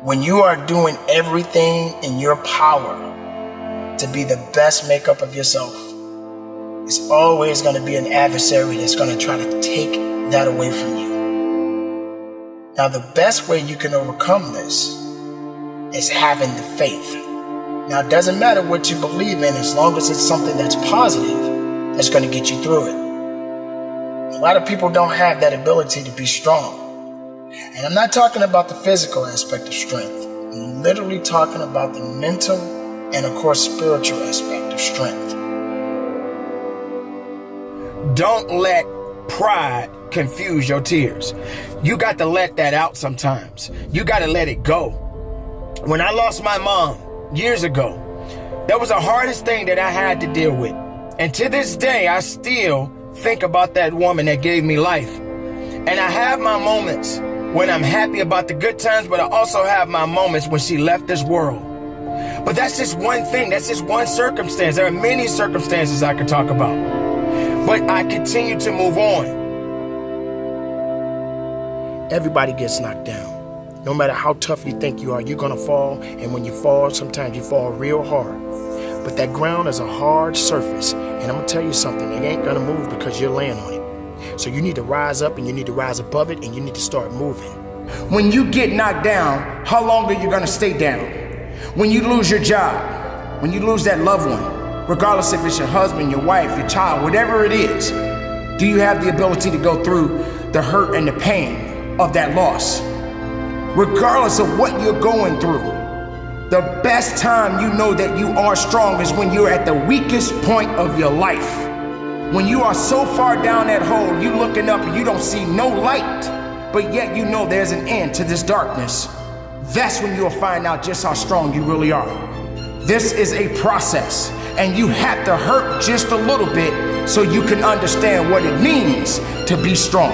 When you are doing everything in your power to be the best makeup of yourself, it's always going to be an adversary that's going to try to take that away from you. Now, the best way you can overcome this is having the faith. Now, it doesn't matter what you believe in as long as it's something that's positive that's going to get you through it. A lot of people don't have that ability to be strong. And I'm not talking about the physical aspect of strength. I'm literally talking about the mental and, of course, spiritual aspect of strength. Don't let pride confuse your tears. You got to let that out sometimes. You got to let it go. When I lost my mom years ago, that was the hardest thing that I had to deal with. And to this day, I still think about that woman that gave me life. And I have my moments when I'm happy about the good times, but I also have my moments when she left this world. But that's just one thing. That's just one circumstance. There are many circumstances I could talk about. But I continue to move on. Everybody gets knocked down. No matter how tough you think you are, you're going to fall. And when you fall, sometimes you fall real hard. But that ground is a hard surface. And I'm going to tell you something. It ain't going to move because you're laying on it. So you need to rise up and you need to rise above it and you need to start moving. When you get knocked down, how long are you going to stay down? When you lose your job, when you lose that loved one, regardless if it's your husband, your wife, your child, whatever it is, do you have the ability to go through the hurt and the pain of that loss? Regardless of what you're going through, the best time you know that you are strong is when you're at the weakest point of your life. When you are so far down that hole, you looking up and you don't see no light, but yet you know there's an end to this darkness. That's when you'll find out just how strong you really are. This is a process, and you have to hurt just a little bit so you can understand what it means to be strong.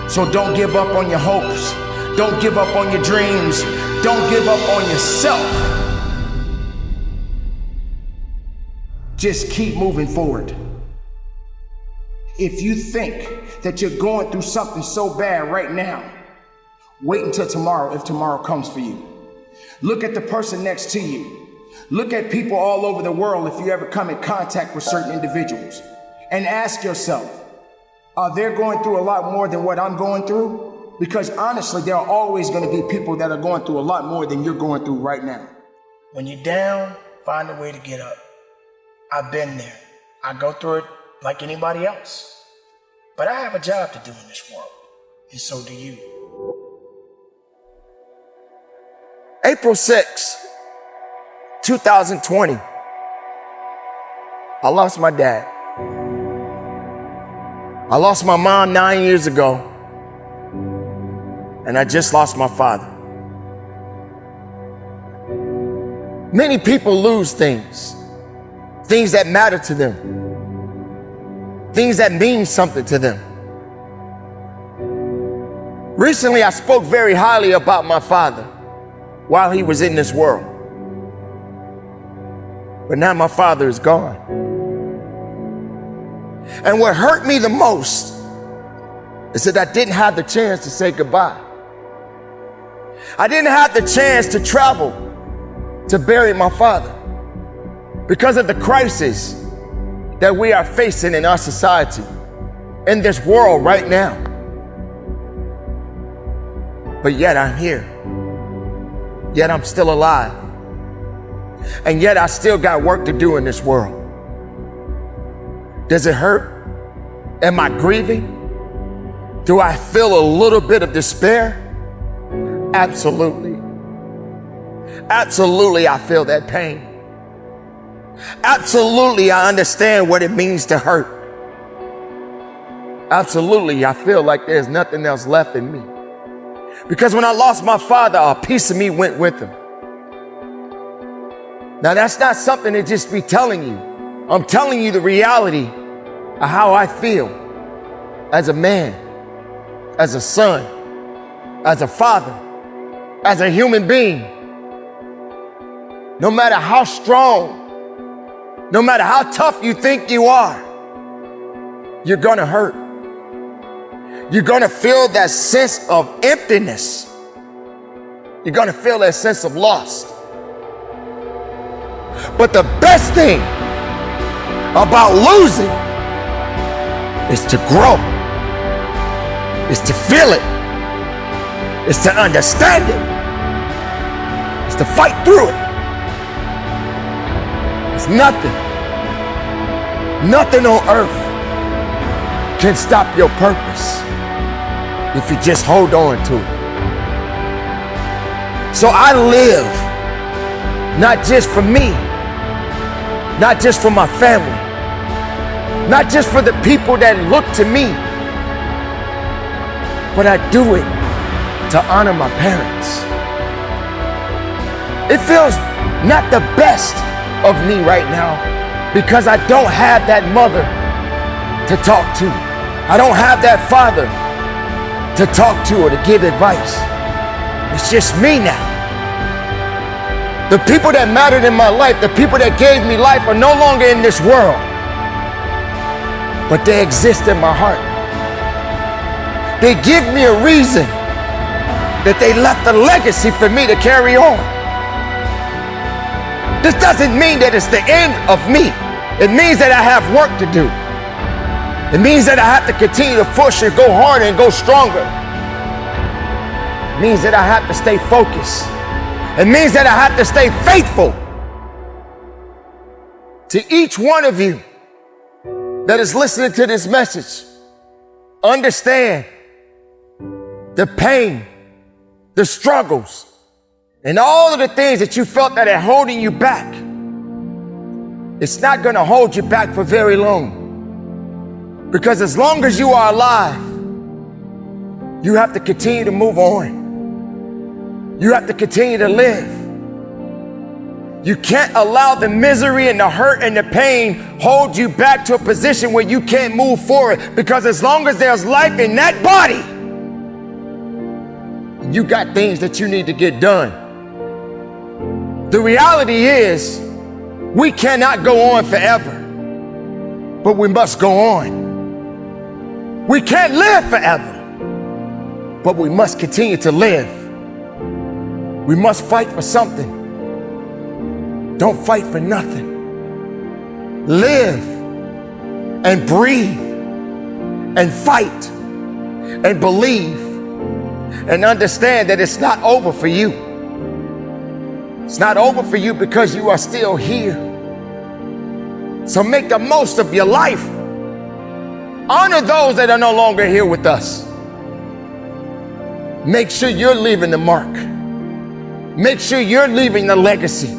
So don't give up on your hopes. Don't give up on your dreams. Don't give up on yourself. Just keep moving forward. If you think that you're going through something so bad right now, wait until tomorrow if tomorrow comes for you. Look at the person next to you. Look at people all over the world if you ever come in contact with certain individuals. And ask yourself, are they going through a lot more than what I'm going through? Because honestly, there are always going to be people that are going through a lot more than you're going through right now. When you're down, find a way to get up. I've been there. I go through it like anybody else. But I have a job to do in this world, and so do you. April 6, 2020, I lost my dad. I lost my mom 9 years ago, and I just lost my father. Many people lose things that matter to them. Things that mean something to them. Recently, I spoke very highly about my father while he was in this world. But now my father is gone. And what hurt me the most is that I didn't have the chance to say goodbye. I didn't have the chance to travel to bury my father because of the crisis that we are facing in our society, in this world right now. But yet I'm here. Yet I'm still alive. And yet I still got work to do in this world. Does it hurt? Am I grieving? Do I feel a little bit of despair? Absolutely. Absolutely, I feel that pain. Absolutely, I understand what it means to hurt. Absolutely, I feel like there's nothing else left in me. Because when I lost my father, a piece of me went with him. Now, that's not something to just be telling you. I'm telling you the reality of how I feel as a man, as a son, as a father, as a human being. No matter how strong, no matter how tough you think you are, you're gonna hurt. You're gonna feel that sense of emptiness. You're gonna feel that sense of loss. But the best thing about losing is to grow, is to feel it, is to understand it, is to fight through it. There's nothing on earth can stop your purpose if you just hold on to it. So I live not just for me, not just for my family, not just for the people that look to me, but I do it to honor my parents. It feels not the best of me right now because I don't have that mother to talk to. I don't have that father to talk to or to give advice. It's just me now. The people that mattered in my life, the people that gave me life are no longer in this world, but they exist in my heart. They give me a reason that they left a legacy for me to carry on. This doesn't mean that it's the end of me. It means that I have work to do. It means that I have to continue to push and go harder and go stronger. It means that I have to stay focused. It means that I have to stay faithful. To each one of you that is listening to this message, understand the pain, the struggles, and all of the things that you felt that are holding you back. It's not going to hold you back for very long. Because as long as you are alive, you have to continue to move on. You have to continue to live. You can't allow the misery and the hurt and the pain hold you back to a position where you can't move forward. Because as long as there's life in that body, you got things that you need to get done. The reality is, we cannot go on forever, but we must go on. We can't live forever, but we must continue to live. We must fight for something. Don't fight for nothing. Live and breathe and fight and believe and understand that it's not over for you. It's not over for you because you are still here. So make the most of your life. Honor those that are no longer here with us. Make sure you're leaving the mark. Make sure you're leaving the legacy.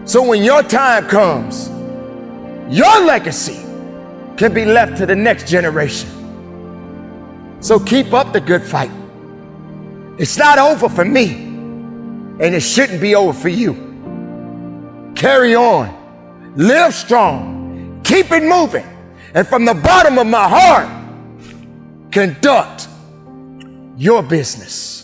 So when your time comes, your legacy can be left to the next generation. So keep up the good fight. It's not over for me, and it shouldn't be over for you. Carry on, live strong, keep it moving, and from the bottom of my heart, conduct your business.